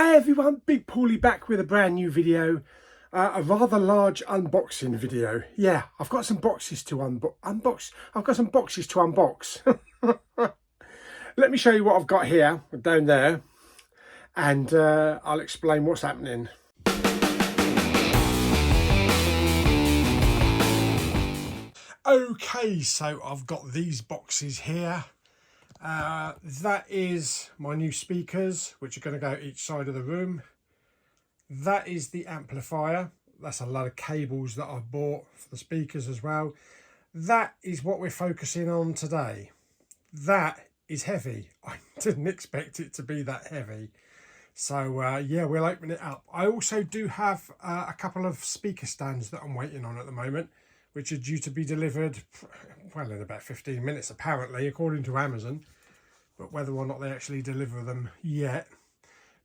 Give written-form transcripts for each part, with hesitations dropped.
Hi everyone, Big Pauly back with a brand new video, a rather large unboxing video. Yeah, I've got some boxes to unbox. I've got some boxes to unbox. Let me show you what I've got here, down there, and I'll explain what's happening. Okay, so I've got these boxes here. That is my new speakers, which are going to go each side of the room. That is the amplifier. That's a lot of cables that I've bought for the speakers as well. That is what we're focusing on today. That is heavy. I didn't expect it to be that heavy. So yeah, we'll open it up. I also do have a couple of speaker stands that I'm waiting on at the moment, which are due to be delivered, well, in about 15 minutes, apparently, according to Amazon. But whether or not they actually deliver them yet.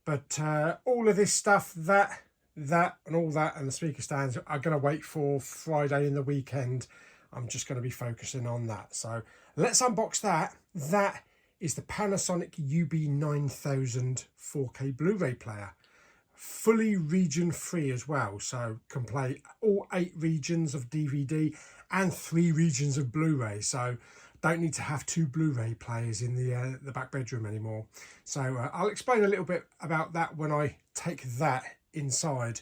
But all of this stuff, that, and all that, and the speaker stands are going to wait for Friday in the weekend. I'm just going to be focusing on that. So let's unbox that. That is the Panasonic UB9000 4K Blu-ray player. Fully region free as well, so can play all 8 regions of DVD and 3 regions of Blu-ray, so don't need to have 2 Blu-ray players in the back bedroom anymore. So I'll explain a little bit about that when I take that inside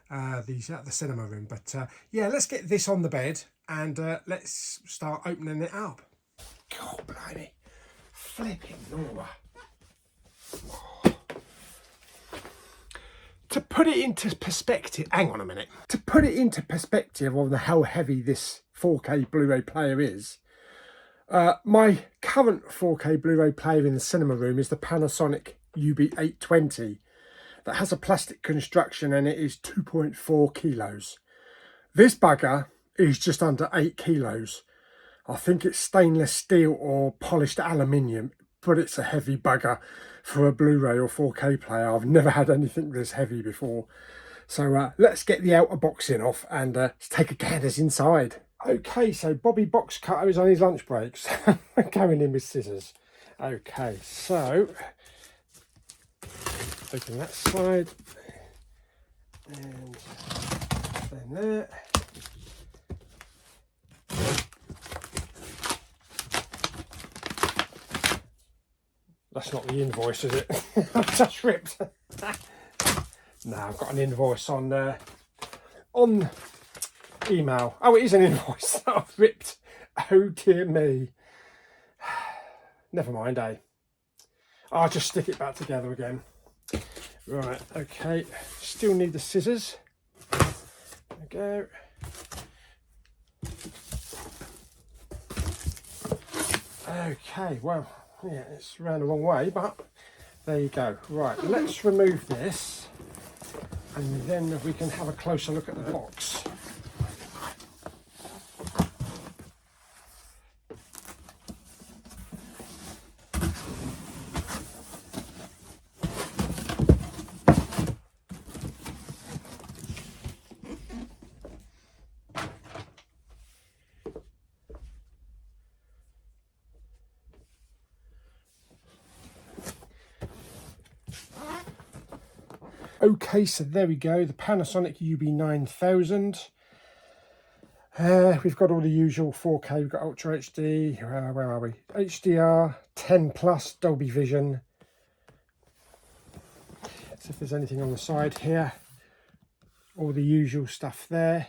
the cinema room. But yeah, let's get this on the bed and let's start opening it up. God blimey, flipping Nora. To put it into perspective, hang on a minute. To put it into perspective on how heavy this 4K Blu-ray player is, my current 4K Blu-ray player in the cinema room is the Panasonic UB8000 that has a plastic construction and it is 2.4 kilos. This bugger is just under 8 kilos. I think it's stainless steel or polished aluminium, but it's a heavy bugger for a Blu-ray or 4K player. I've never had anything this heavy before. So let's get the outer boxing off and let's take a gander inside. Okay, so Bobby Box Cutter is on his lunch breaks. Going in with scissors. Okay, so open that side and then there. That's not the invoice, is it? I've just ripped. No, I've got an invoice on email. Oh, it is an invoice that I've ripped. Oh dear me. Never mind, eh? I'll just stick it back together again. Right, okay. Still need the scissors. There we go. Okay, well, yeah, it's round the wrong way, but there you go. Right, let's remove this and then we can have a closer look at the box. Okay, so there we go, the Panasonic UB9000. We've got all the usual 4K, we've got Ultra HD, where are we? HDR, 10 plus, Dolby Vision. So if there's anything on the side here, all the usual stuff there.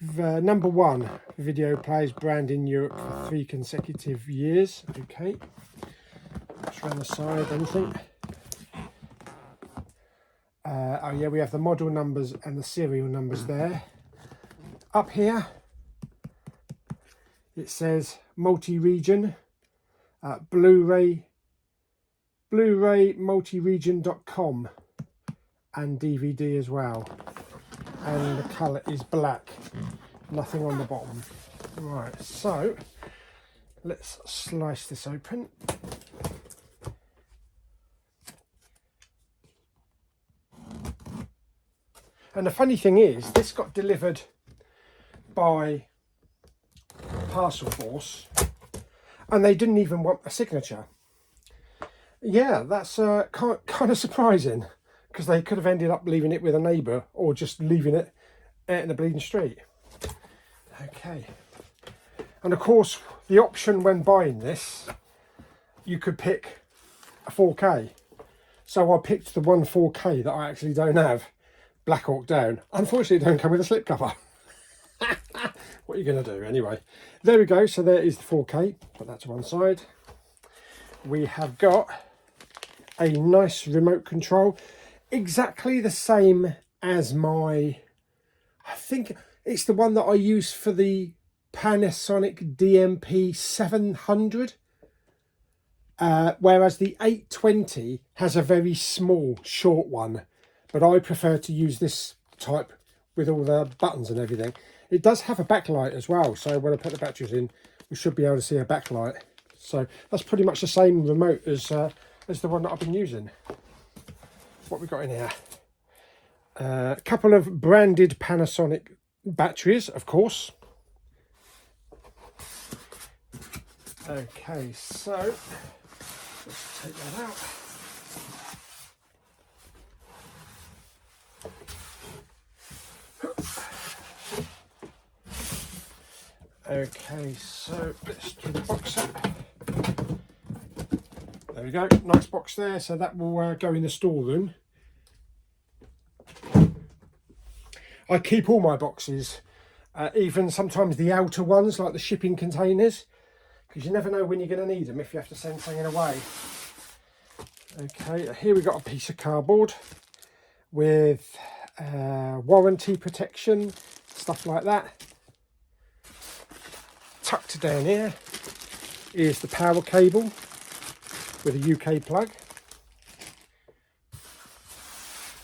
The #1 video plays brand in Europe for 3 consecutive years. Okay, just around the side, anything? Oh yeah, we have the model numbers and the serial numbers there. Up here, it says multi-region, Blu-ray multiregion.com, and DVD as well. And the colour is black, nothing on the bottom. Right, so let's slice this open. And the funny thing is, this got delivered by Parcel Force and they didn't even want a signature. yeah, that's kind of surprising, because they could have ended up leaving it with a neighbour or just leaving it out in the bleeding street. Okay, and of course the option when buying this, you could pick a 4K. So I picked the one 4K that I actually don't have, Black Hawk Down. Unfortunately, it don't come with a slipcover. What are you going to do anyway? There we go. So there is the 4K. Put that to one side. We have got a nice remote control, exactly the same as my, I think it's the one that I use for the Panasonic DMP700. Whereas the 820 has a very small, short one, but I prefer to use this type with all the buttons and everything. It does have a backlight as well, so when I put the batteries in, we should be able to see a backlight. So that's pretty much the same remote as the one that I've been using. What we got in here? A couple of branded Panasonic batteries, of course. Okay, so let's take that out. Okay, so let's do the box up. There we go, nice box there. So that will go in the storeroom. I keep all my boxes, even sometimes the outer ones, like the shipping containers, because you never know when you're going to need them if you have to send something away. Okay, here we got a piece of cardboard with warranty protection, stuff like that. Tucked down here is the power cable with a UK plug.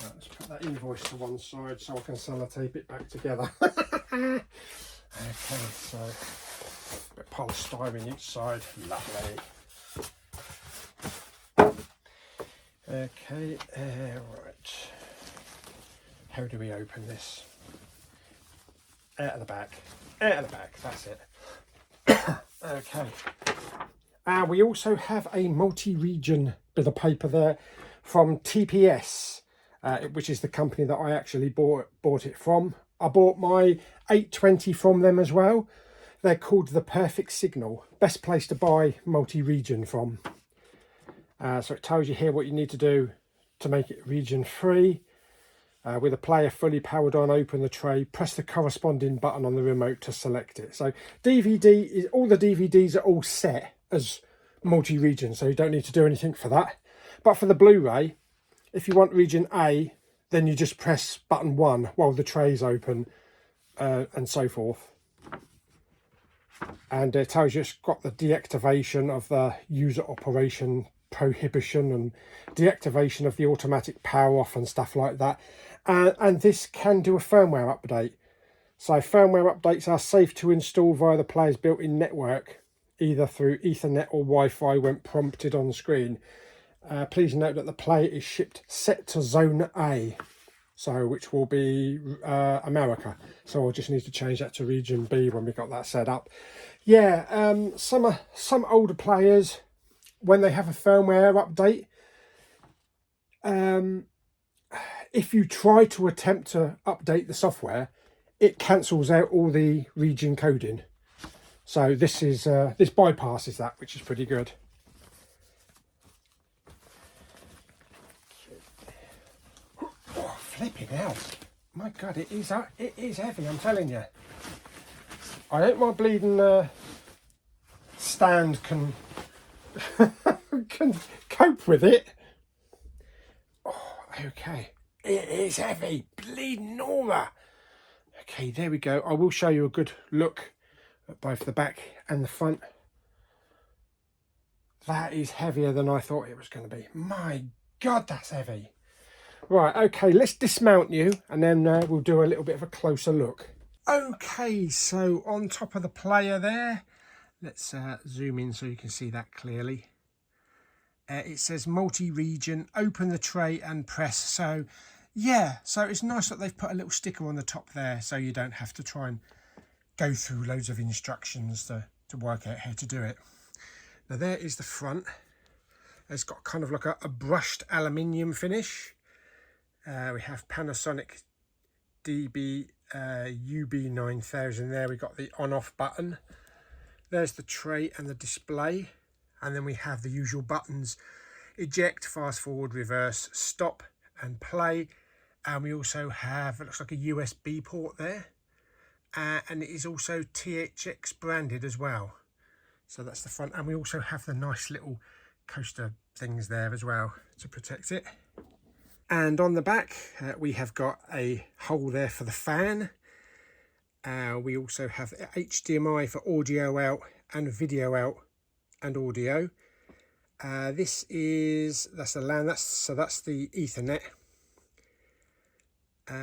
Right, let's put that invoice to one side so I can sellotape it back together. Okay, so a bit of polystyrene each side, lovely. Okay, right. How do we open this? Out of the back. Out of the back, that's it. Okay. We also have a multi-region bit of paper there from TPS, which is the company that I actually bought it from. I bought my 820 from them as well. They're called The Perfect Signal. Best place to buy multi-region from. So it tells you here what you need to do to make it region free. With a player fully powered on, open the tray, press the corresponding button on the remote to select it. So all the DVDs are all set as multi-region, so you don't need to do anything for that. But for the Blu-ray, if you want region A, then you just press button 1 while the tray's open, and so forth. And it tells you it's got the deactivation of the user operation prohibition and deactivation of the automatic power off and stuff like that. And this can do a firmware update. So firmware updates are safe to install via the player's built-in network, either through Ethernet or Wi-Fi when prompted on screen. Please note that the player is shipped set to Zone A, so which will be America. So I'll just need to change that to Region B when we got that set up. Yeah, some older players, when they have a firmware update, if you try to attempt to update the software, it cancels out all the region coding. So this bypasses that, which is pretty good. Oh, flipping out! My God, it is heavy. I'm telling you. I hope my bleeding stand can can cope with it. Oh, okay. It is heavy. Bleeding Nora. Okay, there we go. I will show you a good look at both the back and the front. That is heavier than I thought it was going to be. My God, that's heavy. Right, okay, let's dismount you and then we'll do a little bit of a closer look. Okay, so on top of the player there, let's zoom in so you can see that clearly. It says multi-region, open the tray and press. So yeah, so it's nice that they've put a little sticker on the top there so you don't have to try and go through loads of instructions to work out how to do it. Now there is the front. It's got kind of like a brushed aluminium finish. We have Panasonic UB9000 there. We got the on-off button. There's the tray and the display. And then we have the usual buttons: eject, fast forward, reverse, stop and play. And we also have, it looks like a USB port there. And it is also THX branded as well. So that's the front. And we also have the nice little coaster things there as well to protect it. And on the back, we have got a hole there for the fan. We also have HDMI for audio out and video out and audio. That's the LAN, that's the Ethernet.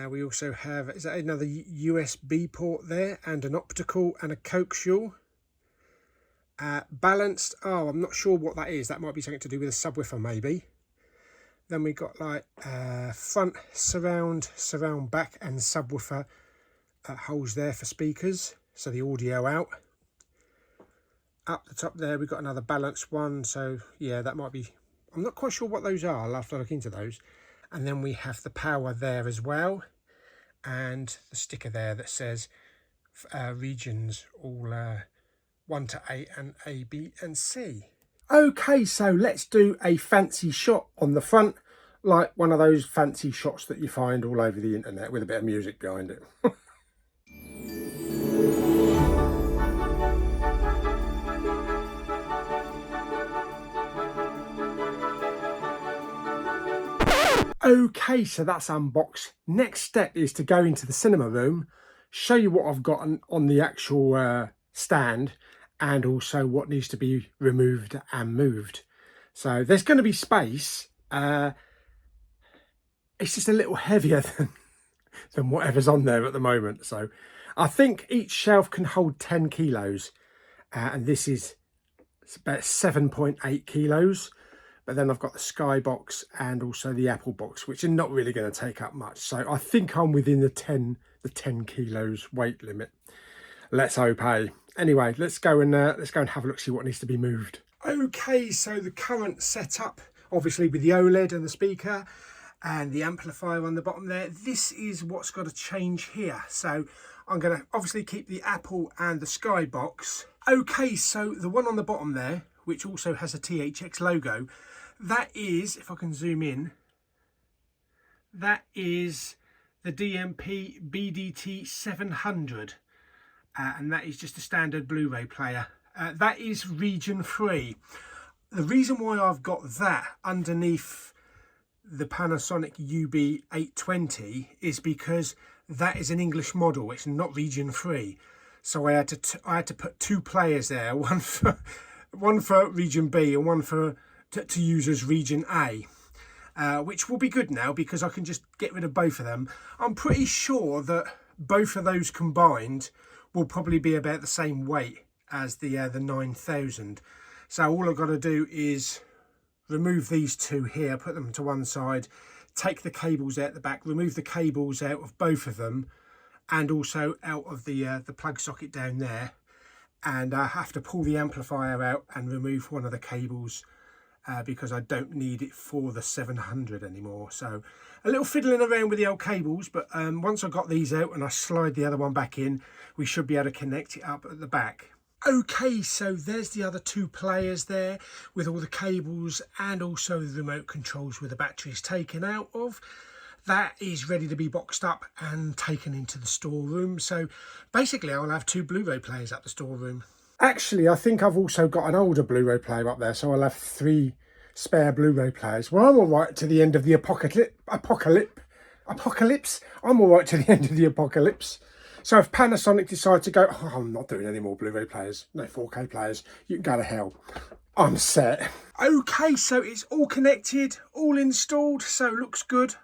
We also have, is that another USB port there, and an optical and a coaxial. Balanced, oh, I'm not sure what that is. That might be something to do with a subwoofer maybe. Then we got like front surround back and subwoofer holes there for speakers, so the audio out. Up the top there we've got another balanced one, so yeah, that might be, I'm not quite sure what those are. I'll have to look into those. And then we have the power there as well, and the sticker there that says regions all 1 to 8 and A, B and C. Okay, so let's do a fancy shot on the front, like one of those fancy shots that you find all over the internet with a bit of music behind it. Okay, so that's unboxed. Next step is to go into the cinema room, show you what I've got on the actual stand, and also what needs to be removed and moved. So there's going to be space. It's just a little heavier than whatever's on there at the moment. So I think each shelf can hold 10 kilos. And this is about 7.8 kilos. But then I've got the Sky box and also the Apple box, which are not really going to take up much. So I think I'm within the 10 kilos weight limit. Let's hope, hey. Anyway, let's go and have a look, see what needs to be moved. Okay, so the current setup, obviously with the OLED and the speaker and the amplifier on the bottom there, this is what's got to change here. So I'm going to obviously keep the Apple and the Sky box. Okay, so the one on the bottom there, which also has a THX logo, that is, if I can zoom in, that is the DMP BDT 700. And that is just a standard Blu-ray player. That is region free. The reason why I've got that underneath the Panasonic UB80 is because that is an English model. It's not region free. So I had to put two players there, one for region B and one to use as region A. Which will be good now because I can just get rid of both of them. I'm pretty sure that both of those combined will probably be about the same weight as the 9000. So all I've got to do is remove these two here, put them to one side, take the cables out the back, remove the cables out of both of them, and also out of the plug socket down there. And I have to pull the amplifier out and remove one of the cables because I don't need it for the 700 anymore. So a little fiddling around with the old cables, but once I got these out and I slide the other one back in, we should be able to connect it up at the back. Okay, so there's the other two players there with all the cables and also the remote controls with the batteries taken out of. That is ready to be boxed up and taken into the storeroom. So basically I'll have two Blu-ray players up the storeroom. Actually, I think I've also got an older Blu-ray player up there, so I'll have 3 spare Blu-ray players. Well, I'm all right to the end of the apocalypse. I'm all right to the end of the apocalypse. So if Panasonic decide to go, oh, I'm not doing any more Blu-ray players, no 4K players, you can go to hell. I'm set. Okay, so it's all connected, all installed, so it looks good.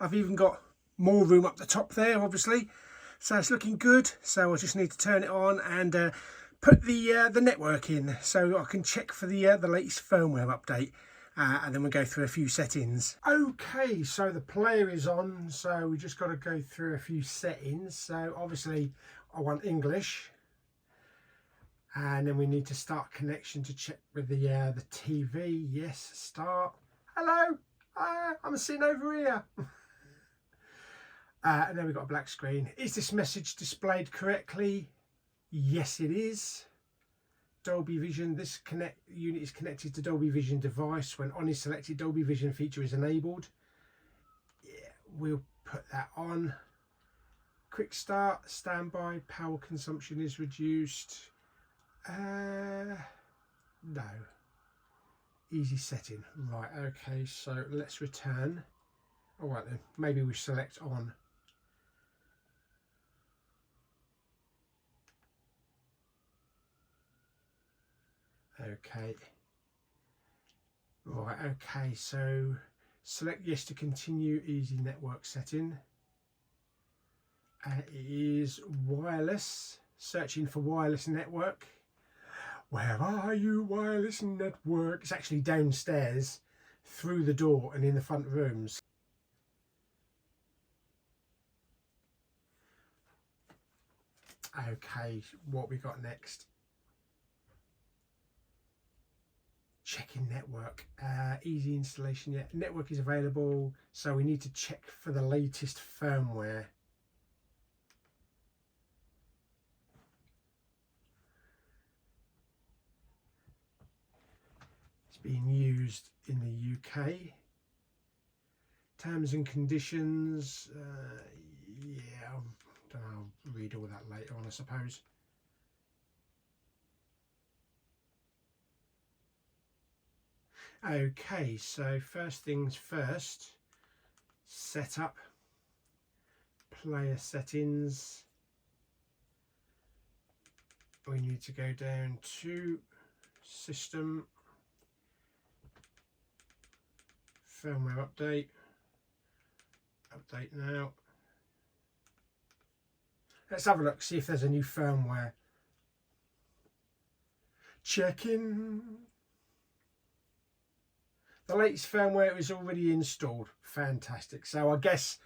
I've even got more room up the top there, obviously. So it's looking good. So I just need to turn it on and put the network in so I can check for the latest firmware update. And then we'll go through a few settings. Okay, so the player is on, so we just got to go through a few settings. So obviously I want English, And then we need to start connection to check with the TV. Yes, start. Hello, I'm sitting over here. And then we've got a black screen. Is this message displayed correctly? Yes, it is. Dolby Vision. This unit is connected to Dolby Vision device. When on is selected, Dolby Vision feature is enabled. Yeah, we'll put that on. Quick start, standby, power consumption is reduced. No. Easy setting. Right, okay, so let's return. All right then, maybe we select on. Okay. Right, okay, so select yes to continue, easy network setting. It is wireless, searching for wireless network. Where are you, wireless network? It's actually downstairs, through the door and in the front rooms. Okay, what we got next? Checking network. Easy installation. Yeah, network is available, so we need to check for the latest firmware. Being used in the UK. Terms and conditions, yeah, I'll read all that later on, I suppose. Okay, so first things first, setup, player settings. We need to go down to system, firmware update now. Let's have a look, see if there's a new firmware. Checking. The latest firmware is already installed. Fantastic. So I guess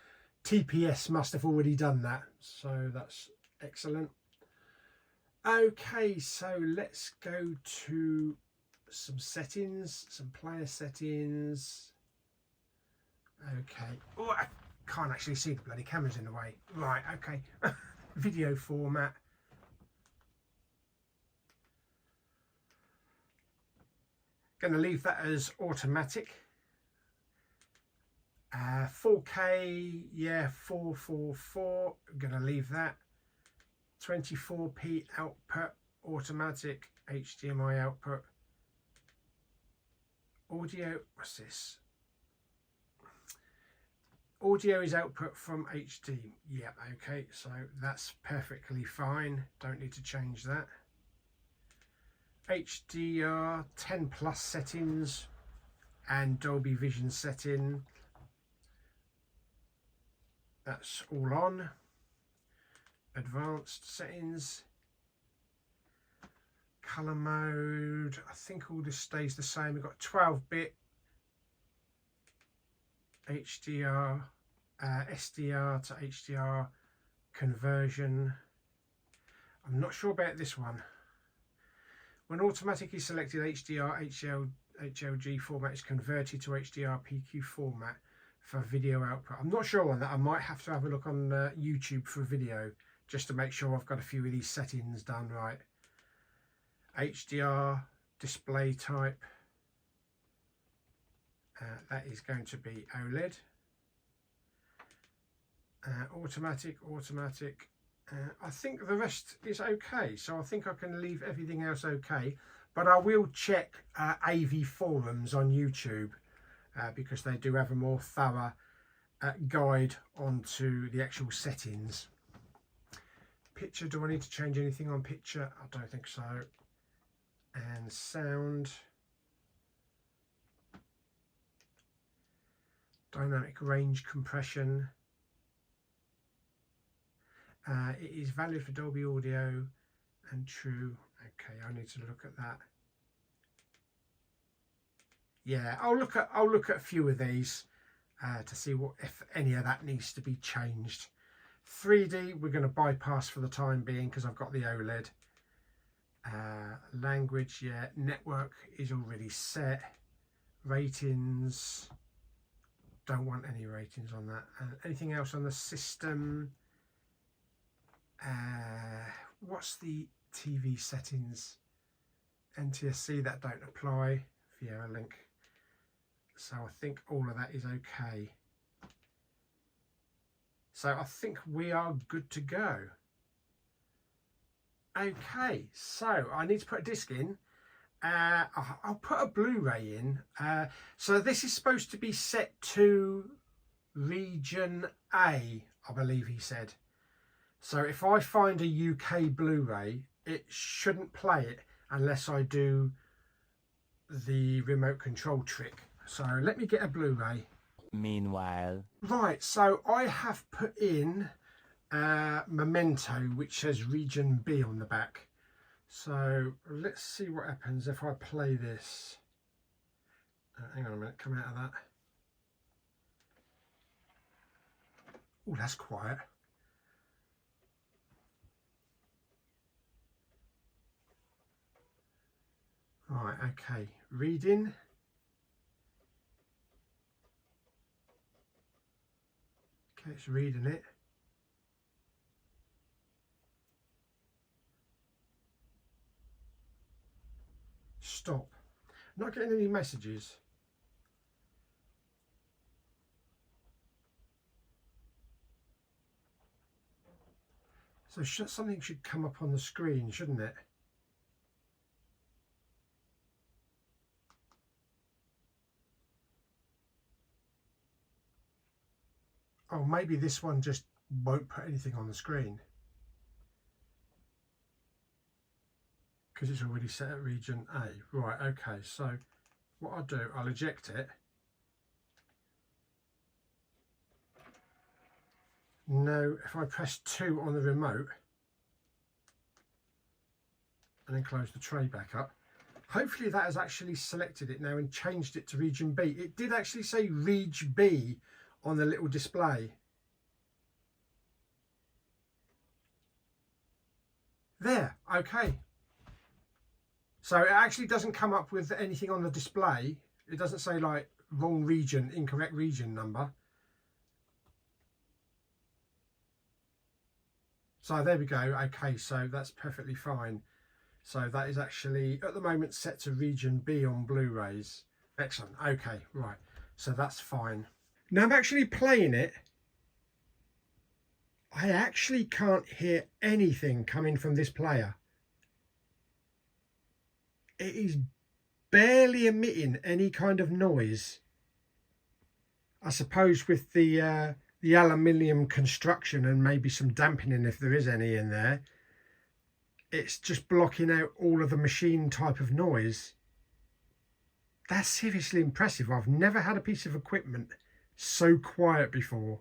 TPS must have already done that, so that's excellent. Okay, so let's go to some settings, some player settings. Okay. Oh, I can't actually see, the bloody camera's in the way. Right, okay. Video format. Going to leave that as automatic. 4K, yeah, 444. I'm going to leave that. 24p output, automatic, HDMI output. Audio, what's this? Audio is output from HD. Yeah, okay, so that's perfectly fine. Don't need to change that. HDR 10 plus settings and Dolby Vision setting. That's all on. Advanced settings. Color mode. I think all this stays the same. We've got 12-bit. HDR, SDR to HDR conversion. I'm not sure about this one. When automatic is selected, HDR HLG format is converted to HDR PQ format for video output. I'm not sure on that. I might have to have a look on YouTube for a video just to make sure I've got a few of these settings done right. HDR display type. That is going to be OLED. Automatic. I think the rest is okay, so I think I can leave everything else okay, but I will check AV forums on YouTube because they do have a more thorough guide onto the actual settings. Picture, do I need to change anything on picture? I don't think so. And sound. Dynamic range compression. It is valid for Dolby Audio and true. Okay, I need to look at that. Yeah, I'll look at a few of these to see what, if any of that needs to be changed. 3D we're going to bypass for the time being because I've got the OLED. Language, yeah. Network is already set. Ratings, don't want any ratings on that. Anything else on the system? What's the TV settings? NTSC, that don't apply. Viera link. So I think all of that is okay. So I think we are good to go. Okay, so I need to put a disc in. I'll put a Blu-ray in. So this is supposed to be set to region A, I believe he said. So if I find a UK Blu-ray, it shouldn't play it unless I do the remote control trick. So let me get a Blu-ray. Meanwhile. Right, so I have put in Memento, which says region B on the back. So let's see what happens if I play this. Hang on a minute, come out of that. Oh, that's quiet. Right, okay, reading. Okay, it's reading it. Stop. Not getting any messages. So something should come up on the screen, shouldn't it? Oh, maybe this one just won't put anything on the screen because it's already set at region A. Right, okay, so what I'll do, I'll eject it. Now, if I press 2 on the remote and then close the tray back up, hopefully that has actually selected it now and changed it to region B. It did actually say Reg B on the little display. There, okay. So it actually doesn't come up with anything on the display. It doesn't say like wrong region, incorrect region number. So there we go. Okay, so that's perfectly fine. So that is actually at the moment set to region B on Blu-rays. Excellent. Okay, right. So that's fine. Now I'm actually playing it. I actually can't hear anything coming from this player. It is barely emitting any kind of noise. I suppose with the aluminium construction and maybe some dampening if there is any in there, it's just blocking out all of the machine type of noise. That's seriously impressive. I've never had a piece of equipment so quiet before.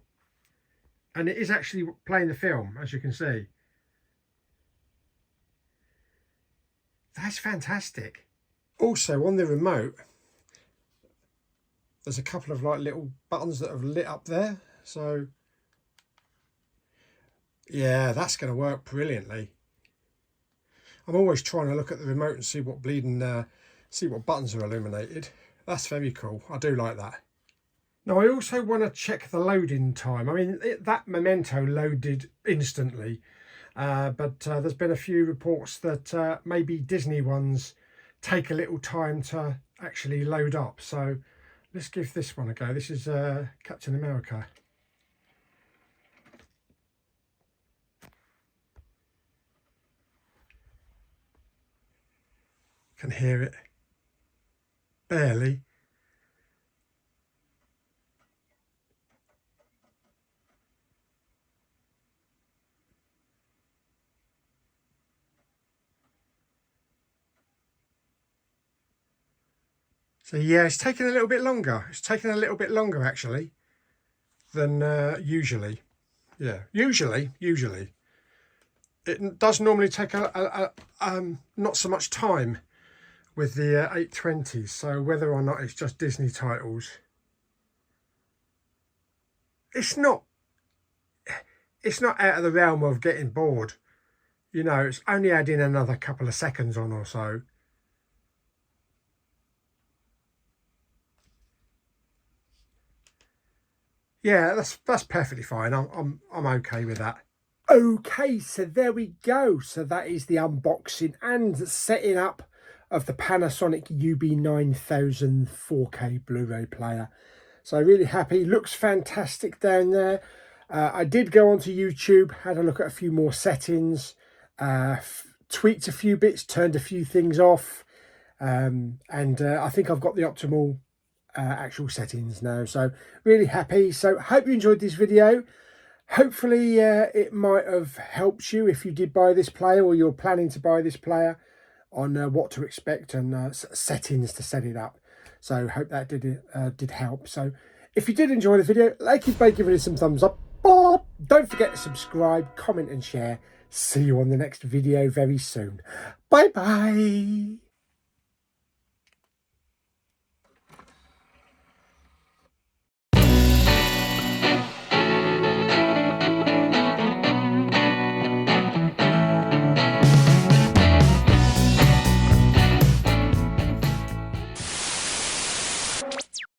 And it is actually playing the film, as you can see. That's fantastic. Also on the remote, there's a couple of like little buttons that have lit up there. So yeah, that's going to work brilliantly. I'm always trying to look at the remote and see what see what buttons are illuminated. That's very cool. I do like that. Now I also want to check the loading time. I mean, that Memento loaded instantly. But there's been a few reports that maybe Disney ones take a little time to actually load up. So let's give this one a go. This is Captain America. Can hear it. Barely. So yeah, it's taking a little bit longer. It's taking a little bit longer actually than usually. Yeah, usually. It does normally take not so much time with the 820s. So whether or not it's just Disney titles, it's not out of the realm of getting bored. you know, it's only adding another couple of seconds on or so. Yeah, that's perfectly fine. I'm okay with that. Okay, so there we go. So that is the unboxing and setting up of the Panasonic UB9000 4K Blu-ray player. So really happy. Looks fantastic down there. I did go onto YouTube, had a look at a few more settings, tweaked a few bits, turned a few things off, and I think I've got the optimal actual settings now. So really happy. So hope you enjoyed this video. Hopefully it might have helped you if you did buy this player or you're planning to buy this player, on what to expect and settings to set it up. So hope that did help. So if you did enjoy the video, like it by giving it some thumbs up. Don't forget to subscribe, comment and share. See you on the next video very soon. Bye bye.